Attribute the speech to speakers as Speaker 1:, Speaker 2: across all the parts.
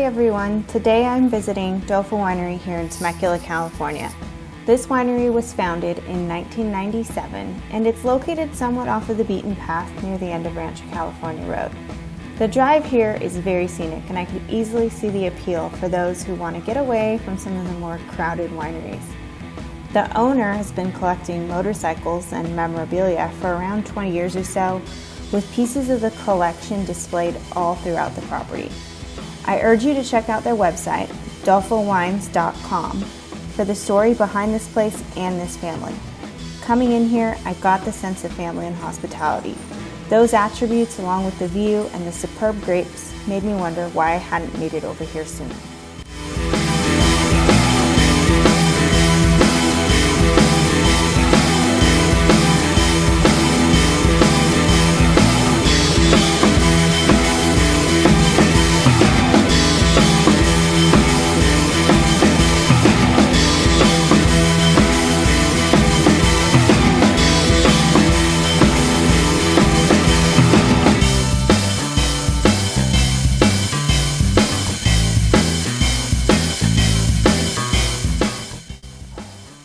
Speaker 1: everyone, today I'm visiting Doffo Winery here in Temecula, California. This winery was founded in 1997 and it's located somewhat off of the beaten path near the end of Rancho California Road. The drive here is very scenic and I could easily see the appeal for those who want to get away from some of the more crowded wineries. The owner has been collecting motorcycles and memorabilia for around 20 years or so, with pieces of the collection displayed all throughout the property. I urge you to check out their website, doffowines.com, for the story behind this place and this family. Coming in here, I got the sense of family and hospitality. Those attributes, along with the view and the superb grapes, made me wonder why I hadn't made it over here sooner.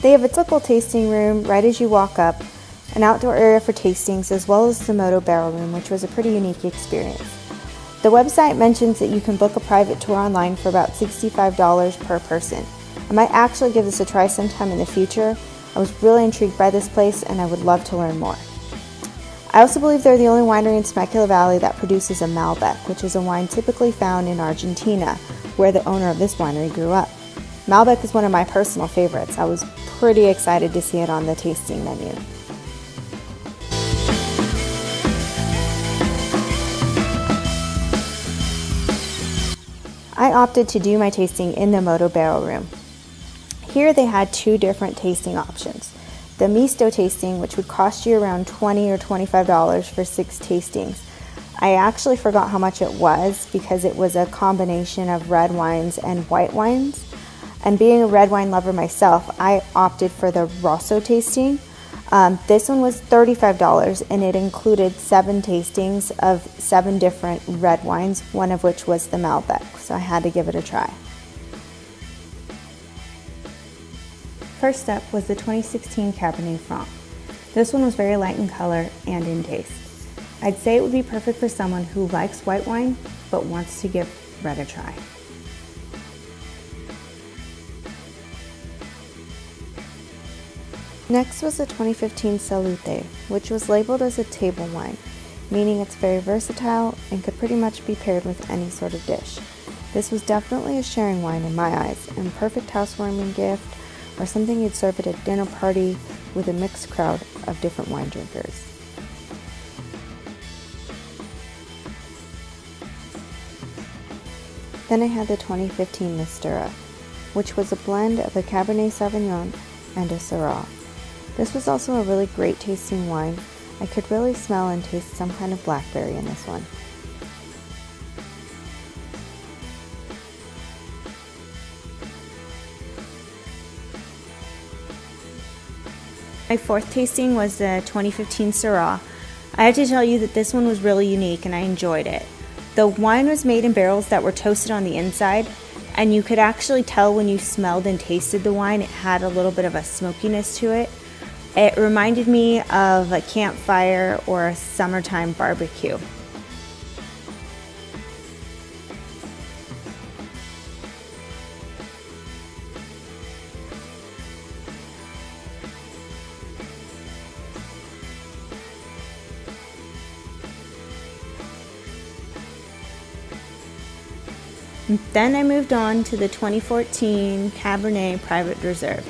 Speaker 1: They have a typical tasting room right as you walk up, an outdoor area for tastings, as well as the Moto Barrel Room, which was a pretty unique experience. The website mentions that you can book a private tour online for about $65 per person. I might actually give this a try sometime in the future. I was really intrigued by this place and I would love to learn more. I also believe they're the only winery in Temecula Valley that produces a Malbec, which is a wine typically found in Argentina, where the owner of this winery grew up. Malbec is one of my personal favorites. I was pretty excited to see it on the tasting menu. I opted to do my tasting in the Moto Barrel Room. Here they had two different tasting options. The misto tasting, which would cost you around $20 or $25 for 6 tastings. I actually forgot how much it was because it was a combination of red wines and white wines. And being a red wine lover myself, I opted for the Rosso tasting. This one was $35 and it included 7 tastings of 7 different red wines, one of which was the Malbec, so I had to give it a try. First up was the 2016 Cabernet Franc. This one was very light in color and in taste. I'd say it would be perfect for someone who likes white wine but wants to give red a try. Next was the 2015 Salute, which was labeled as a table wine, meaning it's very versatile and could pretty much be paired with any sort of dish. This was definitely a sharing wine in my eyes, and perfect housewarming gift or something you'd serve at a dinner party with a mixed crowd of different wine drinkers. Then I had the 2015 Mistura, which was a blend of a Cabernet Sauvignon and a Syrah. This was also a really great tasting wine. I could really smell and taste some kind of blackberry in this one. My fourth tasting was the 2015 Syrah. I have to tell you that this one was really unique and I enjoyed it. The wine was made in barrels that were toasted on the inside, and you could actually tell when you smelled and tasted the wine it had a little bit of a smokiness to it. It reminded me of a campfire or a summertime barbecue. Then I moved on to the 2014 Cabernet Private Reserve.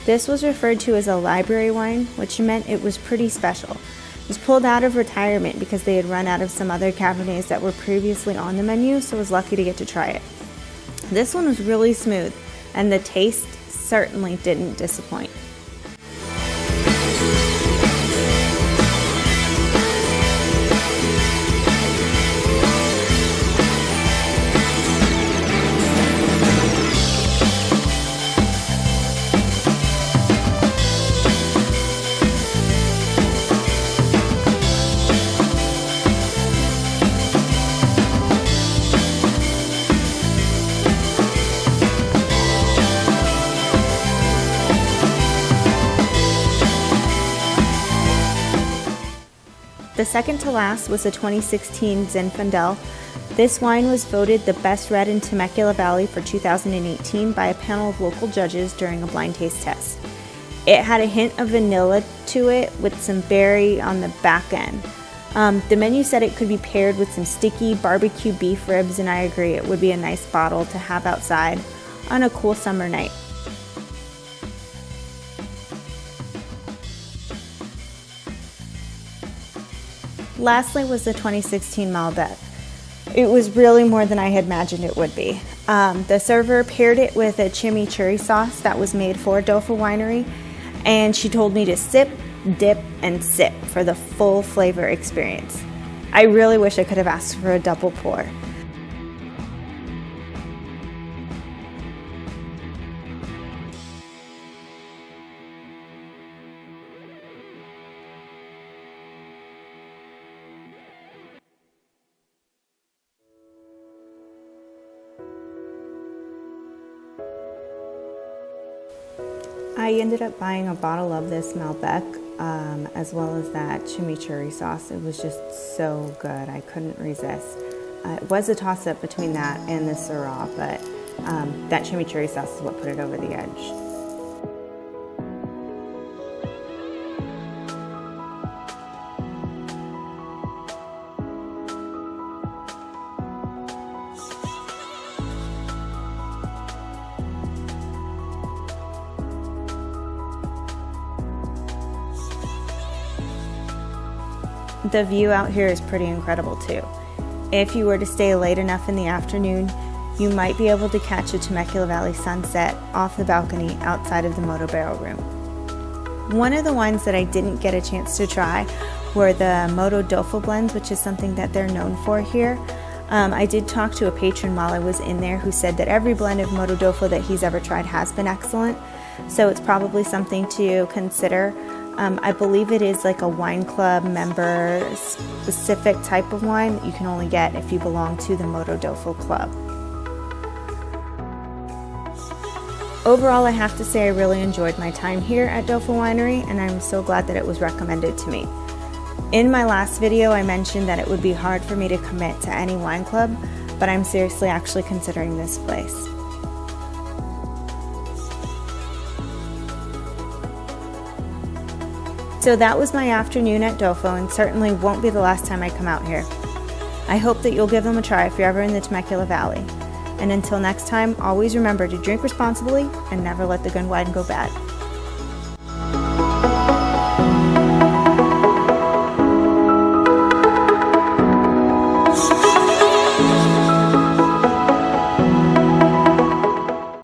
Speaker 1: This was referred to as a library wine, which meant it was pretty special. It was pulled out of retirement because they had run out of some other Cabernets that were previously on the menu, so I was lucky to get to try it. This one was really smooth, and the taste certainly didn't disappoint. The second to last was the 2016 Zinfandel. This wine was voted the best red in Temecula Valley for 2018 by a panel of local judges during a blind taste test. It had a hint of vanilla to it with some berry on the back end. The menu said it could be paired with some sticky barbecue beef ribs, and I agree, it would be a nice bottle to have outside on a cool summer night. Lastly was the 2016 Malbec. It was really more than I had imagined it would be. The server paired it with a chimichurri sauce that was made for Doffo Winery, and she told me to sip, dip, and sip for the full flavor experience. I really wish I could have asked for a double pour. I ended up buying a bottle of this Malbec, as well as that chimichurri sauce. It was just so good, I couldn't resist. It was a toss-up between that and the Syrah, but that chimichurri sauce is what put it over the edge. The view out here is pretty incredible too. If you were to stay late enough in the afternoon, you might be able to catch a Temecula Valley sunset off the balcony outside of the Moto Barrel Room. One of the wines that I didn't get a chance to try were the Moto Doffo blends, which is something that they're known for here. I did talk to a patron while I was in there who said that every blend of Moto Doffo that he's ever tried has been excellent, so it's probably something to consider. I believe it is like a wine club member specific type of wine that you can only get if you belong to the Moto Doffo Club. Overall, I have to say I really enjoyed my time here at Doffo Winery, and I'm so glad that it was recommended to me. In my last video, I mentioned that it would be hard for me to commit to any wine club, but I'm seriously actually considering this place. So that was my afternoon at Doffo, and certainly won't be the last time I come out here. I hope that you'll give them a try if you're ever in the Temecula Valley. And until next time, always remember to drink responsibly and never let the good wine go bad.